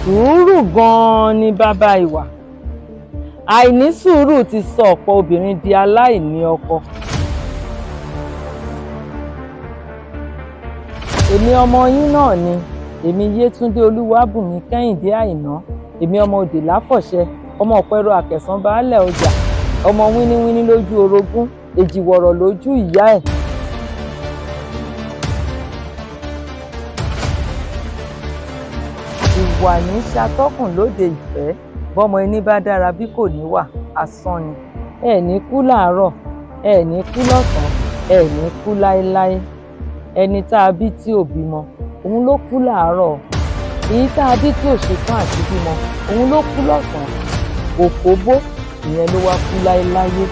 Sùúrù gan-an ni bàbá ìwà. Àìní sùúrù ti sọ ọ̀pọ̀ obìnrin di aláìní ọkọ. Èmi ọmọ yín náà ni, èmi Yétúndé Olúwábùnmi Kẹ́hìndé Àìná, èmi ọmọ òdì láfọ̀ṣẹ, ọmọ ọ̀pẹ̀rọ àkẹ̀sán baálẹ̀ ọjà, ọmọ wíníwíní lójú orogún, èjìwọ̀rọ̀ lójú ìyá ẹ̀. Ìwà ní ṣatọ́kùn lóde ìfẹ́, bọ́mọ ẹni bá dára bí kò níwà, asán ni. Ẹ ní kú láàárọ̀, ẹ ní kú lọ́sàn-án, ẹ ní kú láéláé. Ẹni tá a bí tí ò bímọ, òun ló kú láàárọ̀. Èyí tá a bí tí ò ṣetán àti bímọ, òun ló kú lọ́sàn-án. Òkóbó, ìyẹn ló wá kú láéláyé.